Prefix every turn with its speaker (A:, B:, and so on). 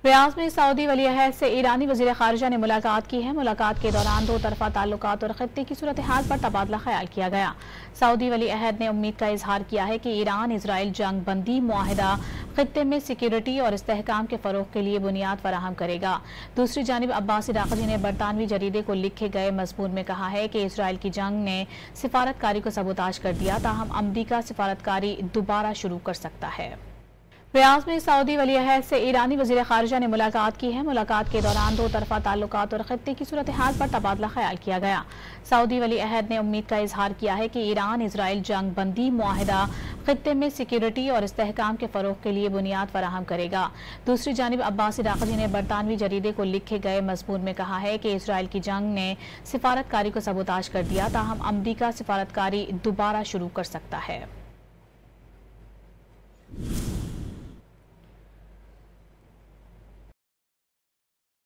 A: ریاض میں سعودی ولی عہد سے ایرانی وزیر خارجہ نے ملاقات کی ہے۔ ملاقات کے دوران دو طرفہ تعلقات اور خطے کی صورتحال پر تبادلہ خیال کیا گیا۔ سعودی ولی عہد نے امید کا اظہار کیا ہے کہ ایران اسرائیل جنگ بندی معاہدہ خطے میں سیکیورٹی اور استحکام کے فروغ کے لیے بنیاد فراہم کرے گا۔ دوسری جانب عباس عراقچی نے برطانوی جریدے کو لکھے گئے مضمون میں کہا ہے کہ اسرائیل کی جنگ نے سفارتکاری کو سبوتاژ کر دیا، تاہم امریکہ سفارتکاری دوبارہ شروع کر سکتا ہے۔ ریاض میں سعودی ولی عہد سے ایرانی وزیر خارجہ نے ملاقات کی ہے۔ ملاقات کے دوران دو طرفہ تعلقات اور خطے کی صورتحال پر تبادلہ خیال کیا گیا۔ سعودی ولی عہد نے امید کا اظہار کیا ہے کہ ایران اسرائیل جنگ بندی معاہدہ خطے میں سیکیورٹی اور استحکام کے فروغ کے لیے بنیاد فراہم کرے گا۔ دوسری جانب عباس عراقچی نے برطانوی جریدے کو لکھے گئے مضمون میں کہا ہے کہ اسرائیل کی جنگ نے سفارتکاری کو سبوتاژ کر دیا، تاہم امریکہ سفارتکاری دوبارہ شروع کر سکتا ہے۔